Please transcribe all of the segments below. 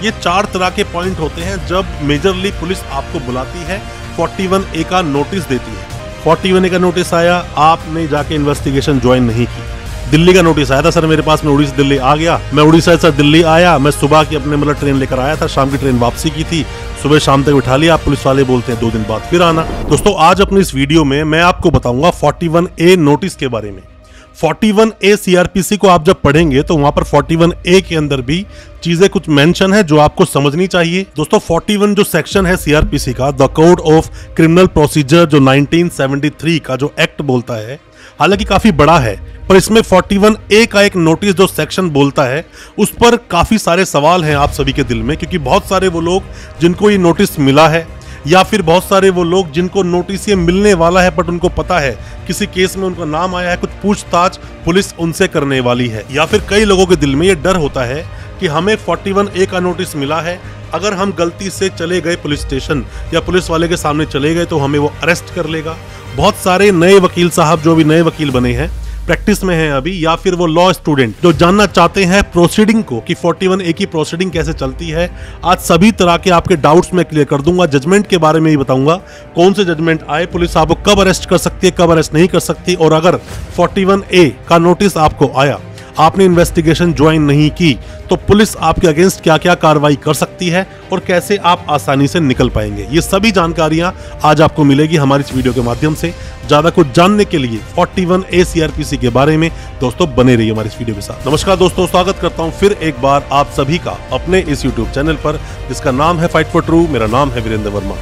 ये 4 तरह के पॉइंट होते हैं जब मेजरली पुलिस आपको बुलाती है, 41A का नोटिस देती है। 41A का नोटिस आया, आपने जाके इन्वेस्टिगेशन ज्वाइन नहीं की। दिल्ली का नोटिस आया था सर मेरे पास, मैं उड़ीसा दिल्ली आ गया, मैं उड़ीसा से दिल्ली आया, मैं सुबह की अपने मतलब ट्रेन लेकर आया था, शाम की ट्रेन वापसी की थी, सुबह शाम तक बिठा लिया। आप पुलिस वाले बोलते हैं 2 दिन बाद फिर आना। दोस्तों आज अपनी इस वीडियो में मैं आपको बताऊंगा 41A नोटिस के बारे में। 41A सीआरपीसी को आप जब पढ़ेंगे तो वहां पर 41A के अंदर भी चीजें कुछ मेंशन है जो आपको समझनी चाहिए। दोस्तों 41 जो सेक्शन है सीआरपीसी का, the code of criminal procedure, जो 1973 का जो एक्ट बोलता है, हालांकि काफी बड़ा है, पर इसमें 41A का एक नोटिस जो सेक्शन बोलता है उस पर काफी सारे सवाल हैं आप सभी के दिल में, क्योंकि बहुत सारे वो लोग जिनको ये नोटिस मिला है या फिर बहुत सारे वो लोग जिनको नोटिस ये मिलने वाला है बट उनको पता है किसी केस में उनका नाम आया है, कुछ पूछताछ पुलिस उनसे करने वाली है, या फिर कई लोगों के दिल में ये डर होता है कि हमें 41A का नोटिस मिला है, अगर हम गलती से चले गए पुलिस स्टेशन या पुलिस वाले के सामने चले गए तो हमें वो अरेस्ट कर लेगा। बहुत सारे नए वकील साहब जो भी नए वकील बने हैं, प्रैक्टिस में हैं अभी, या फिर वो लॉ स्टूडेंट जो जानना चाहते हैं प्रोसीडिंग को कि 41A की प्रोसीडिंग कैसे चलती है, आज सभी तरह के आपके डाउट्स मैं क्लियर कर दूंगा। जजमेंट के बारे में भी बताऊंगा, कौन से जजमेंट आए, पुलिस आपको कब अरेस्ट कर सकती है, कब अरेस्ट नहीं कर सकती, और अगर 41A का नोटिस आपको आया, आपने इन्वेस्टिगेशन ज्वाइन नहीं की, तो पुलिस आपके अगेंस्ट क्या क्या कार्रवाई कर सकती है और कैसे आप आसानी से निकल पाएंगे। ये सभी जानकारियां आज आपको मिलेगी हमारी इस वीडियो के माध्यम से। ज्यादा कुछ जानने के लिए 41A सीआरपीसी के बारे में दोस्तों बने रहिए हमारी इस वीडियो के साथ। नमस्कार दोस्तों, स्वागत करता हूं फिर एक बार आप सभी का अपने इस यूट्यूब चैनल पर जिसका नाम है फाइट फॉर ट्रू। मेरा नाम है वीरेंद्र वर्मा।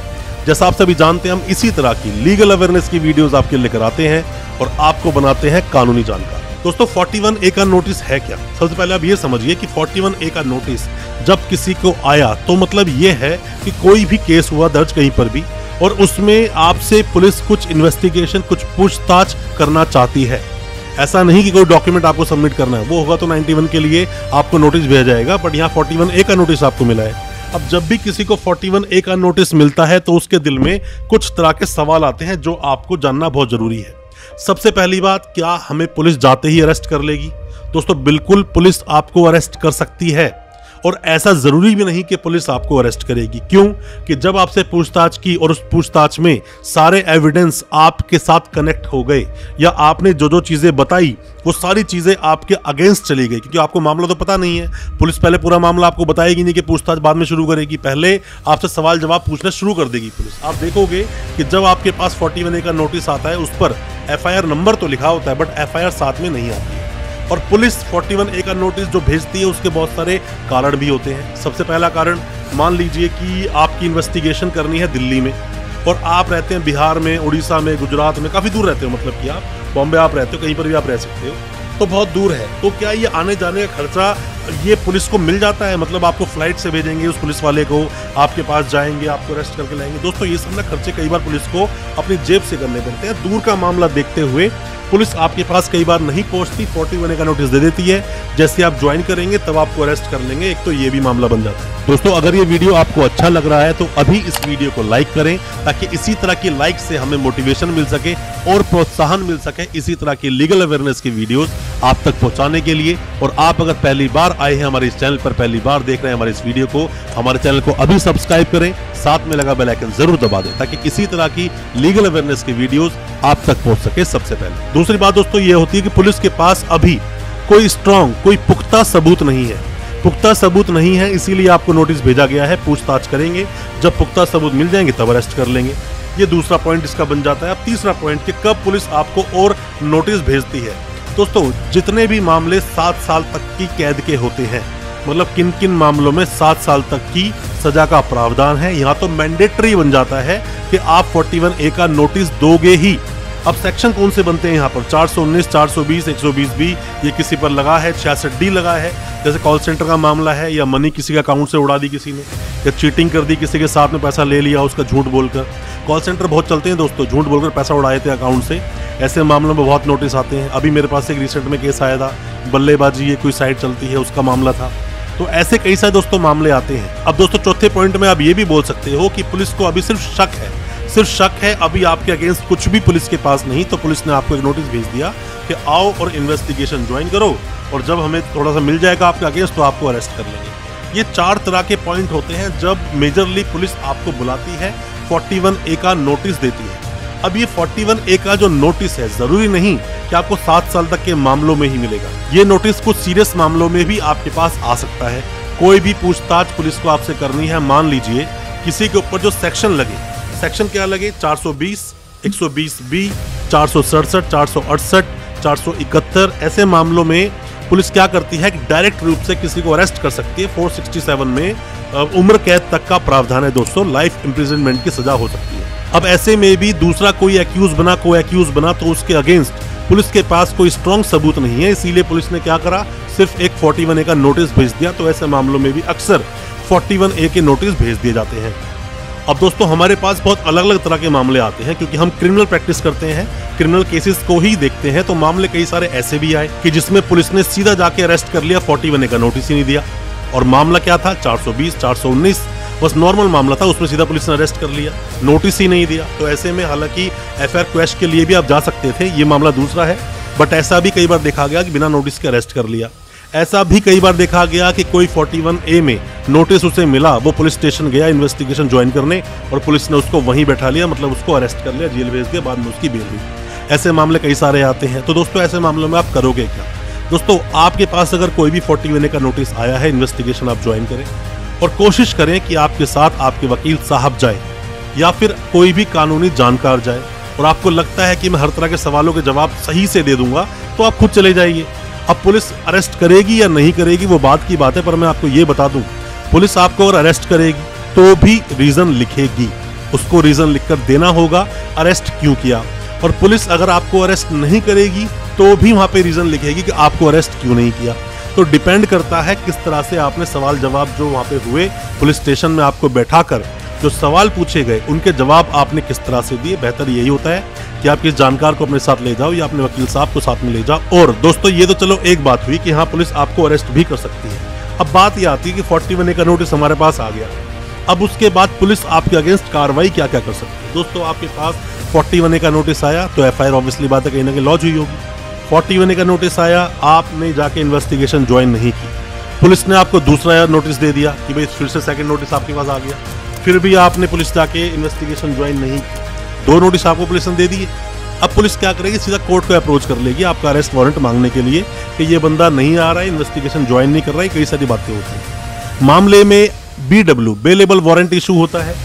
जैसा आप सभी जानते हैं, हम इसी तरह की लीगल अवेयरनेस की वीडियोस आपके लिए लेकर आते हैं और आपको बनाते हैं कानूनी जानकार। दोस्तों 41A का नोटिस है क्या? सबसे पहले आप ये समझिए कि 41A का नोटिस जब किसी को आया तो मतलब ये है कि कोई भी केस हुआ दर्ज कहीं पर भी और उसमें आपसे पुलिस कुछ इन्वेस्टिगेशन, कुछ पूछताछ करना चाहती है। ऐसा नहीं कि कोई डॉक्यूमेंट आपको सबमिट करना है, वो होगा तो 91 के लिए आपको नोटिस भेजा जाएगा, बट यहाँ 41A का नोटिस आपको मिला है। अब जब भी किसी को 41A का नोटिस मिलता है तो उसके दिल में कुछ तरह के सवाल आते हैं जो आपको जानना बहुत जरूरी है। सबसे पहली बात, क्या हमें पुलिस जाते ही अरेस्ट कर लेगी? दोस्तों बिल्कुल पुलिस आपको अरेस्ट कर सकती है, और ऐसा जरूरी भी नहीं कि पुलिस आपको अरेस्ट करेगी। क्यों? कि जब आपसे पूछताछ की और उस पूछताछ में सारे एविडेंस आपके साथ कनेक्ट हो गए या आपने जो जो चीजें बताई वो सारी चीजें आपके अगेंस्ट चली गई, क्योंकि आपको मामला तो पता नहीं है, पुलिस पहले पूरा मामला आपको बताएगी नहीं कि पूछताछ बाद में शुरू करेगी, पहले आपसे सवाल जवाब पूछना शुरू कर देगी पुलिस। आप देखोगे कि जब आपके पास 41A का नोटिस आता है उस पर FIR नंबर तो लिखा होता है बट FIR साथ में नहीं आती है, और पुलिस 41A का नोटिस जो भेजती है उसके बहुत सारे कारण भी होते हैं। सबसे पहला कारण, मान लीजिए कि आपकी इन्वेस्टिगेशन करनी है दिल्ली में और आप रहते हैं बिहार में, उड़ीसा में, गुजरात में, काफी दूर रहते हो, मतलब कि आप बॉम्बे आप रहते हो, कहीं पर भी आप रह सकते हो, तो बहुत दूर है। तो क्या ये आने जाने का खर्चा ये पुलिस को मिल जाता है? मतलब आपको फ्लाइट से भेजेंगे उस पुलिस वाले को, आपके पास जाएंगे, आपको अरेस्ट करके लाएंगे। दोस्तों ये सब ना खर्चे कई बार पुलिस को अपनी जेब से करने पड़ते हैं। दूर का मामला देखते हुए पुलिस आपके पास कई बार नहीं पहुंचती, 41A का नोटिस दे देती है, जैसे आप ज्वाइन करेंगे तब आपको अरेस्ट कर लेंगे। एक तो ये भी मामला बन जाता है। दोस्तों अगर ये वीडियो आपको अच्छा लग रहा है तो अभी इस वीडियो को लाइक करें, ताकि इसी तरह की लाइक से हमें मोटिवेशन मिल सके और प्रोत्साहन मिल सके इसी तरह की लीगल अवेयरनेस की वीडियोस आप तक पहुंचाने के लिए। और आप अगर पहली बार आए हैं हमारे इस चैनल पर, पहली बार देख रहे हैं हमारे इस वीडियो को, हमारे चैनल को अभी सब्सक्राइब करें, साथ में लगा बेल आइकन जरूर दबा दें ताकि इसी तरह की लीगल अवेयरनेस की वीडियोस आप तक पहुंच सके सबसे पहले। दूसरी बात दोस्तों ये होती है कि पुलिस के पास अभी कोई स्ट्रांग, कोई पुख्ता सबूत नहीं है। पुख्ता सबूत नहीं है इसीलिए आपको नोटिस भेजा गया है, पूछताछ करेंगे, जब पुख्ता सबूत मिल जाएंगे तब अरेस्ट कर लेंगे। ये दूसरा पॉइंट इसका बन जाता है। अब तीसरा पॉइंट कि कब पुलिस आपको और नोटिस भेजती है। दोस्तों जितने भी मामले 7 साल तक की कैद के होते हैं, मतलब किन किन मामलों में 7 साल तक की सजा का प्रावधान है, यहाँ तो मैंडेटरी बन जाता है कि आप 41A का नोटिस दोगे ही। अब सेक्शन कौन से बनते हैं यहाँ पर? 419, 420, 120B, ये किसी पर लगा है, 66D लगा है, जैसे कॉल सेंटर का मामला है, या मनी किसी का अकाउंट से उड़ा दी किसी ने, या चीटिंग कर दी, किसी के साथ में पैसा ले लिया उसका झूठ बोलकर। कॉल सेंटर बहुत चलते हैं दोस्तों, झूठ बोलकर पैसा उड़ाए थे अकाउंट से, ऐसे मामलों में बहुत नोटिस आते हैं। अभी मेरे पास एक रिसेंट में केस आया था, बल्लेबाजी ये कोई साइट चलती है उसका मामला था। तो ऐसे कई सारे दोस्तों मामले आते हैं। अब दोस्तों चौथे पॉइंट में आप ये भी बोल सकते हो कि पुलिस को अभी सिर्फ शक है, अभी आपके अगेंस्ट कुछ भी पुलिस के पास नहीं, तो पुलिस ने आपको एक नोटिस भेज दिया कि आओ और इन्वेस्टिगेशन ज्वाइन करो, और जब हमें थोड़ा सा मिल जाएगा आपके अगेंस्ट तो आपको अरेस्ट कर लेंगे। ये 4 तरह के पॉइंट होते हैं जब मेजरली पुलिस आपको बुलाती है, 41A का नोटिस देती है। अब ये 41A का जो नोटिस है जरूरी नहीं कि आपको 7 साल तक के मामलों में ही मिलेगा। ये नोटिस कुछ सीरियस मामलों में भी आपके पास आ सकता है। कोई भी पूछताछ पुलिस को आपसे करनी है, मान लीजिए किसी के ऊपर जो सेक्शन लगे, सेक्शन क्या लगे, 420, 120B, 467, 468, 471, ऐसे मामलों में पुलिस क्या करती है कि डायरेक्ट रूप से किसी को अरेस्ट कर सकती है। 467 में उम्र कैद तक का प्रावधान है दोस्तों, लाइफ इम्प्रिजनमेंट की सजा हो सकती है। अब ऐसे में भी दूसरा कोई एक्यूज बना, तो उसके अगेंस्ट पुलिस के पास कोई स्ट्रॉन्ग सबूत नहीं है, इसीलिए पुलिस ने क्या करा, सिर्फ एक 41A का नोटिस भेज दिया। तो ऐसे मामलों में भी अक्सर 41A के नोटिस भेज दिए जाते हैं। अब दोस्तों हमारे पास बहुत अलग अलग तरह के मामले आते हैं, क्योंकि हम क्रिमिनल प्रैक्टिस करते हैं, क्रिमिनल केसेस को ही देखते हैं। तो मामले कई सारे ऐसे भी आए कि जिसमें पुलिस ने सीधा जाके अरेस्ट कर लिया, 41A का नोटिस ही नहीं दिया। और मामला क्या था, 420, 419, बस नॉर्मल मामला था, उसमें सीधा पुलिस ने अरेस्ट कर लिया, नोटिस ही नहीं दिया। तो ऐसे में हालांकि FIR क्वेश्चन के लिए भी आप जा सकते थे, ये मामला दूसरा है। बट ऐसा भी कई बार देखा गया कि बिना नोटिस के अरेस्ट कर लिया। ऐसा भी कई बार देखा गया कि कोई 41A में नोटिस उसे मिला, वो पुलिस स्टेशन गया इन्वेस्टिगेशन ज्वाइन करने और पुलिस ने उसको वहीं बैठा लिया, मतलब उसको अरेस्ट कर लिया, जेल भेज दिया, बाद में उसकी बेल हुई। ऐसे मामले कई सारे आते हैं। तो दोस्तों ऐसे मामलों में आप करोगे क्या? दोस्तों आपके पास अगर कोई भी 41A का नोटिस आया है, इन्वेस्टिगेशन आप ज्वाइन करें और कोशिश करें कि आपके साथ आपके वकील साहब जाए या फिर कोई भी कानूनी जानकार जाए, और आपको लगता है कि मैं हर तरह के सवालों के जवाब सही से दे दूंगा, तो आप खुद चले जाइए। अब पुलिस अरेस्ट करेगी या नहीं करेगी वो बात की बात है, पर मैं आपको ये बता दूं, पुलिस आपको अगर अरेस्ट करेगी तो भी रीजन लिखेगी, उसको रीजन लिखकर देना होगा अरेस्ट क्यों किया। और पुलिस अगर आपको अरेस्ट नहीं करेगी तो भी वहां पे रीजन लिखेगी कि आपको अरेस्ट क्यों नहीं किया। तो डिपेंड करता है किस तरह से आपने सवाल जवाब जो वहां पे हुए, पुलिस स्टेशन में आपको बैठाकर जो सवाल पूछे गए उनके जवाब आपने किस तरह से दिए। बेहतर यही होता है कि आप किस जानकार को अपने साथ ले जाओ या अपने वकील साहब को साथ में ले जाओ। और दोस्तों ये तो चलो एक बात हुई कि हाँ पुलिस आपको अरेस्ट भी कर सकती है। अब बात ये आती है कि 41A का नोटिस हमारे पास आ गया, अब उसके बाद पुलिस आपके अगेंस्ट कार्रवाई क्या क्या कर सकती है। दोस्तों आपके पास 41A का नोटिस आया तो FIR ऑब्वियसली बात है कहीं ना कहीं लॉन्च हुई होगी। 41A का नोटिस आया, आपने जाके इन्वेस्टिगेशन ज्वाइन नहीं की, पुलिस ने आपको दूसरा नोटिस दे दिया कि भाई फिर से सेकंड नोटिस आपके पास आ गया, फिर भी आपने पुलिस जाके इन्वेस्टिगेशन ज्वाइन नहीं की, 2 नोटिस आपको पुलिस ने दे दिए। अब पुलिस क्या करेगी, सीधा कोर्ट को अप्रोच कर लेगी आपका अरेस्ट वारंट मांगने के लिए कि ये बंदा नहीं आ रहा है, इन्वेस्टिगेशन ज्वाइन नहीं कर रहा है, कई सारी बातें होती हैं। मामले में BW बेलेबल वारंट इशू होता है,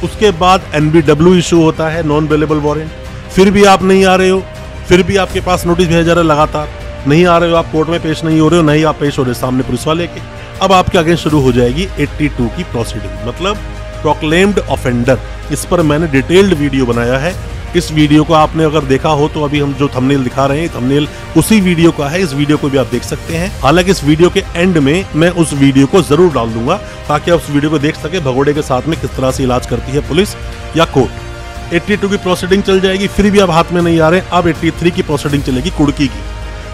उसके बाद NBW इशू होता है, नॉन बेलेबल वारंट। फिर भी आप नहीं आ रहे हो, फिर भी आपके पास नोटिस भेजा जा रहा है, लगातार नहीं आ रहे हो, आप कोर्ट में पेश नहीं हो रहे हो, नहीं आप पेश हो रहे सामने पुलिस वाले के। अब आपके अगेंस्ट शुरू हो जाएगी 82 की प्रोसीडिंग, मतलब प्रोक्लेम्ड ऑफेंडर। इस पर मैंने डिटेल्ड वीडियो बनाया है, इस वीडियो को आपने अगर देखा हो तो अभी हम जो थंबनेल दिखा रहे हैं थंबनेल उसी वीडियो का है, इस वीडियो को भी आप देख सकते हैं। हालांकि इस वीडियो के एंड में मैं उस वीडियो को जरूर डाल दूंगा ताकि आप उस वीडियो को देख सके भगोड़े के साथ में किस तरह से इलाज करती है पुलिस या कोर्ट। 82 की प्रोसीडिंग चल जाएगी, फिर भी आप हाथ में नहीं आ रहे, अब 83 की प्रोसीडिंग चलेगी कुड़की की।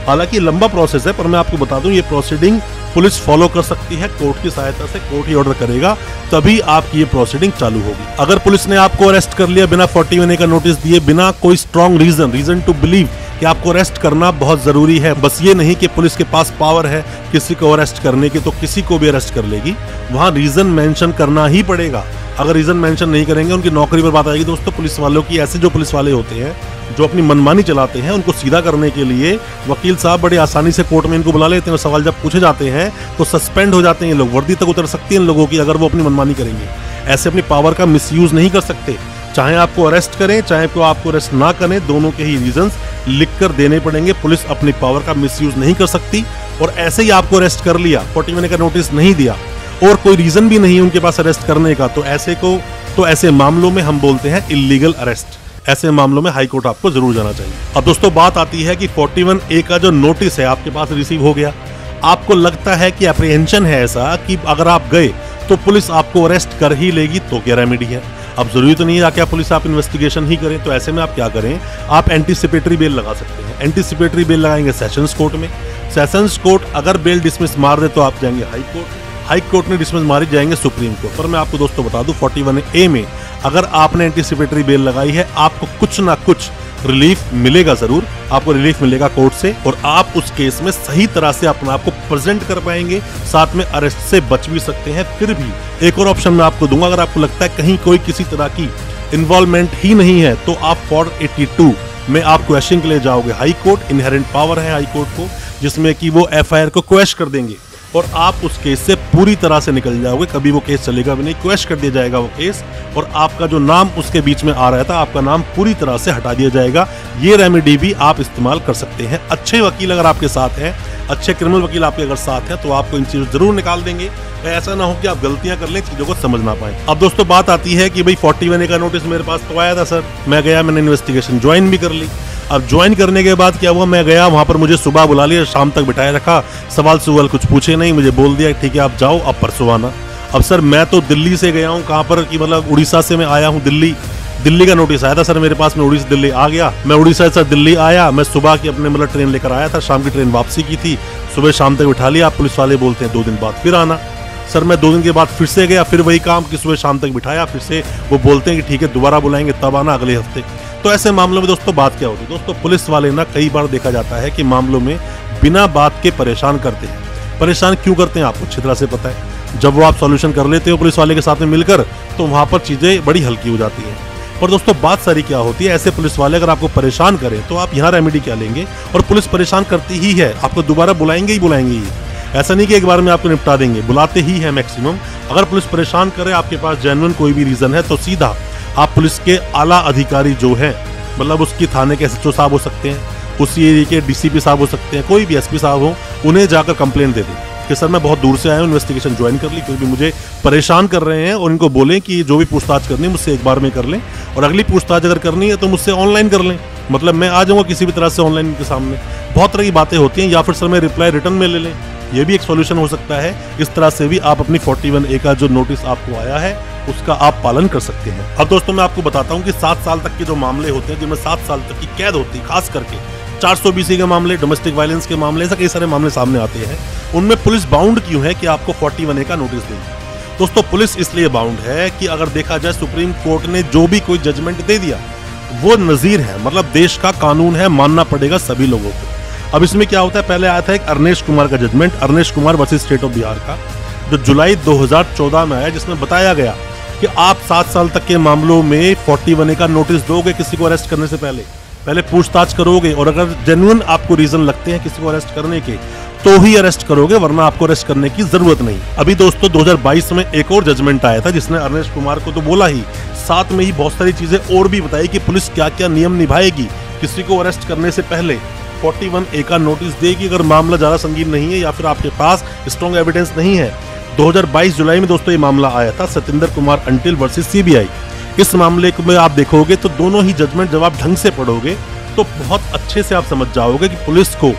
हालांकि लंबा प्रोसेस है, पर मैं आपको बता दूं ये प्रोसीडिंग पुलिस फॉलो कर सकती है कोर्ट की सहायता से, कोर्ट ही ऑर्डर करेगा तभी आपकी ये प्रोसीडिंग चालू होगी। अगर पुलिस ने आपको अरेस्ट कर लिया बिना 41A का नोटिस दिए, बिना कोई स्ट्रॉन्ग रीजन टू बिलीव कि आपको अरेस्ट करना बहुत जरूरी है, बस ये नहीं कि पुलिस के पास पावर है किसी को अरेस्ट करने की तो किसी को भी अरेस्ट कर लेगी, वहां रीजन मेंशन करना ही पड़ेगा। अगर रीजन मेंशन नहीं करेंगे उनकी नौकरी पर बात आएगी। दोस्तों पुलिस वालों की, ऐसे जो पुलिस वाले होते हैं जो अपनी मनमानी चलाते हैं, उनको सीधा करने के लिए वकील साहब बड़ी आसानी से कोर्ट में इनको बुला लेते हैं। सवाल जब पूछे जाते हैं तो सस्पेंड हो जाते हैं ये लोग, वर्दी तक उतर सकती है इन लोगों की अगर वो अपनी मनमानी करेंगे। ऐसे अपनी पावर का मिसयूज नहीं कर सकते, चाहे आपको अरेस्ट करें चाहे आपको अरेस्ट ना करें, दोनों के ही रीजंस लिख कर देने पड़ेंगे। पुलिस अपनी पावर का मिसयूज नहीं कर सकती। और ऐसे ही आपको अरेस्ट कर लिया, 41A का नोटिस नहीं दिया और कोई रीजन भी नहीं है उनके पास अरेस्ट करने का, तो ऐसे मामलों में हम बोलते हैं इल्लीगल अरेस्ट। ऐसे मामलों में हाई कोर्ट आपको जरूर जाना चाहिए। अब दोस्तों बात आती है कि 41A का जो नोटिस है आपके पास रिसीव हो गया, आपको लगता है कि अप्रीहेंशन है ऐसा कि अगर आप गए तो पुलिस आपको अरेस्ट कर ही लेगी, तो क्या रेमेडी है? अब जरूरी तो नहीं है कि आप पुलिस आप इन्वेस्टिगेशन ही करें, तो ऐसे में आप क्या करें, आप एंटीसिपेटरी बेल लगा सकते हैं। एंटीसिपेटरी बेल लगाएंगे सेशंस कोर्ट में, सेशंस कोर्ट अगर बेल डिसमिस मार दे तो आप जाएंगे हाई कोर्ट, हाई कोर्ट ने डिसमिस मारी जाएंगे सुप्रीम कोर्ट। पर मैं आपको दोस्तों बता दूं 41A में अगर आपने एंटीसिपेटरी बेल लगाई है, आपको कुछ ना कुछ रिलीफ मिलेगा, जरूर आपको रिलीफ मिलेगा कोर्ट से, और आप उस केस में सही तरह से अपने आप को प्रेजेंट कर पाएंगे, साथ में अरेस्ट से बच भी सकते हैं। फिर भी एक और ऑप्शन मैं आपको दूंगा, अगर आपको लगता है कहीं कोई किसी तरह की इन्वॉल्वमेंट ही नहीं है तो आप 482 में आप क्वेश्चन के लिए जाओगे हाई कोर्ट। इनहेरेंट पावर है हाई कोर्ट को, जिसमें कि वो एफआईआर को क्वेश कर देंगे और आप उस केस से पूरी तरह से निकल जाओगे, कभी वो केस चलेगा भी नहीं, क्वेश कर दिया जाएगा वो केस, और आपका जो नाम उसके बीच में आ रहा था आपका नाम पूरी तरह से हटा दिया जाएगा। ये रेमेडी भी आप इस्तेमाल कर सकते हैं। अच्छे वकील अगर आपके साथ हैं, अच्छे क्रिमिनल वकील आपके अगर साथ हैं, तो आपको इन चीजों जरूर निकाल देंगे। ऐसा ना हो कि आप गलतियां कर लें, चीजों को समझ ना पाए। अब दोस्तों बात आती है कि भाई 41A का नोटिस मेरे पास तो आया था सर, मैं गया, मैंने इन्वेस्टिगेशन ज्वाइन भी कर ली। अब ज्वाइन करने के बाद क्या हुआ, मैं गया वहां पर, मुझे सुबह बुला लिया, शाम तक बिठाए रखा, सवाल कुछ पूछे नहीं, मुझे बोल दिया ठीक है आप जाओ, अब परसों आना। अब सर मैं तो दिल्ली से गया हूँ, कहाँ पर कि मतलब उड़ीसा से मैं आया हूँ दिल्ली का नोटिस आया था सर मेरे पास, मैं उड़ीसा दिल्ली आ गया। मैं उड़ीसा से दिल्ली आया, मैं सुबह की अपने मतलब ट्रेन लेकर आया था, शाम की ट्रेन वापसी की थी, सुबह शाम तक बिठा लिया। पुलिस वाले बोलते हैं 2 दिन बाद फिर आना। सर मैं 2 दिन के बाद फिर से गया, फिर वही काम कि सुबह शाम तक बिठाया, फिर से वो बोलते हैं कि ठीक है दोबारा बुलाएंगे तब आना अगले हफ्ते। तो ऐसे मामलों में दोस्तों बात क्या होती है, दोस्तों पुलिस वाले ना कई बार देखा जाता है कि मामलों में बिना बात के परेशान करते हैं। परेशान क्यों करते हैं आपको अच्छी तरह से पता है। जब वो आप सॉल्यूशन कर लेते हो पुलिस वाले के साथ में मिलकर, तो वहां पर चीजें बड़ी हल्की हो जाती हैं। और दोस्तों बात सारी क्या होती है, ऐसे पुलिस वाले अगर आपको परेशान करें तो आप यहाँ रेमेडी क्या लेंगे, और पुलिस परेशान करती ही है, आपको दोबारा बुलाएंगे ही। ऐसा नहीं कि एक बार में आपको निपटा देंगे, बुलाते ही है मैक्सिमम। अगर पुलिस परेशान करे, आपके पास जेन्युइन कोई भी रीजन है, तो सीधा आप पुलिस के आला अधिकारी जो है, मतलब उसकी थाने के एसएचओ साहब हो सकते हैं, उसी एरिया के डीसीपी साहब हो सकते हैं, कोई भी एसपी साहब हो, उन्हें जाकर कंप्लेंट दे दें कि सर मैं बहुत दूर से आया हूँ, इन्वेस्टिगेशन ज्वाइन कर ली, क्योंकि मुझे परेशान कर रहे हैं, और इनको बोलें कि जो भी पूछताछ करनी है मुझसे एक बार में कर लें, और अगली पूछताछ अगर करनी है तो मुझसे ऑनलाइन कर लें, मतलब मैं आ जाऊँगा किसी भी तरह से ऑनलाइन के सामने। बहुत तरह की बातें होती हैं, या फिर सर मैं रिप्लाई रिटर्न में ले लें, ये भी एक सॉल्यूशन हो सकता है। इस तरह से भी आप अपनी 41A का जो नोटिस आपको आया है उसका आप पालन कर सकते हैं। अब दोस्तों मैं आपको बताता हूँ कि 7 साल तक के जो मामले होते हैं, जिनमें 7 साल तक की कैद होती है, खास करके 420 के मामले, डोमेस्टिक वायलेंस के मामले, ऐसे कई सारे मामले सामने आते हैं, उनमें पुलिस बाउंड क्यों है कि आपको 41A का नोटिस देगी। दोस्तों पुलिस इसलिए बाउंड है कि अगर देखा जाए सुप्रीम कोर्ट ने जो भी कोई जजमेंट दे दिया वो नजीर है, मतलब देश का कानून है, मानना पड़ेगा सभी लोगों को। अब इसमें क्या होता है, पहले आया था एक अरनेश कुमार का judgment, Arnesh Kumar versus state of Bihar का, जो जुलाई 2014 में आया, जिसमें बताया गया कि आप 7 साल तक के मामलों में 41A का नोटिस दोगे किसी को अरेस्ट करने से पहले पूछताछ करोगे, और अगर जेन्युइन आपको रीजन लगते हैं किसी को अरेस्ट करने के तो ही अरेस्ट करोगे, वरना आपको अरेस्ट करने की जरूरत नहीं। अभी दोस्तों 2022 में एक और जजमेंट आया था, जिसने अरनेश कुमार को तो बोला ही, साथ में ही बहुत सारी चीजें और भी बताई कि पुलिस क्या क्या नियम निभाएगी किसी को अरेस्ट करने से पहले। 41A का नोटिस देगी अगर मामला ज्यादा संगीन नहीं है या फिर आपके पास स्ट्रॉन्ग एविडेंस नहीं है। 2022 जुलाई में दोस्तों ये मामला आया था, Satyendra Kumar until versus CBI. इस मामले में आप देखोगे तो दोनों ही जजमेंट जब आप ढंग से पढ़ोगे तो बहुत अच्छे से आप समझ जाओगे कि पुलिस को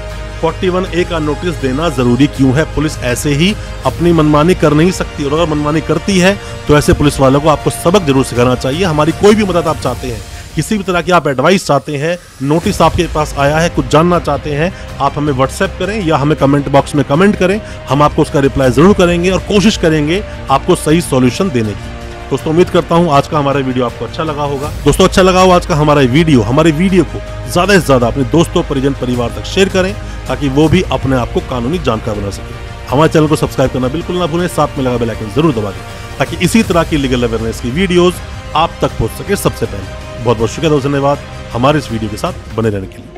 41A का नोटिस देना जरूरी क्यों है। पुलिस ऐसे ही अपनी मनमानी कर नहीं सकती, और अगर मनमानी करती है तो ऐसे पुलिस वालों को आपको सबक जरूर सिखाना चाहिए। हमारी कोई भी मदद आप चाहते हैं, किसी भी तरह की आप एडवाइस चाहते हैं, नोटिस आपके पास आया है, कुछ जानना चाहते हैं, आप हमें व्हाट्सएप करें या हमें कमेंट बॉक्स में कमेंट करें, हम आपको उसका रिप्लाई जरूर करेंगे और कोशिश करेंगे आपको सही सॉल्यूशन देने की। दोस्तों उम्मीद करता हूं आज का हमारा वीडियो आपको अच्छा लगा होगा। दोस्तों अच्छा लगा हो आज का हमारे वीडियो को ज्यादा से ज्यादा अपने दोस्तों, परिजन, परिवार तक शेयर करें, ताकि वो भी अपने आप को कानूनी जानकार बना सके। हमारे चैनल को सब्सक्राइब करना बिल्कुल ना भूलें, साथ में लगा बेल आइकन जरूर दबा दें, ताकि इसी तरह की लीगल अवेयरनेस की वीडियोस आप तक पहुंच सके सबसे पहले। बहुत बहुत शुक्रिया दोस्तों, धन्यवाद हमारे इस वीडियो के साथ बने रहने के लिए।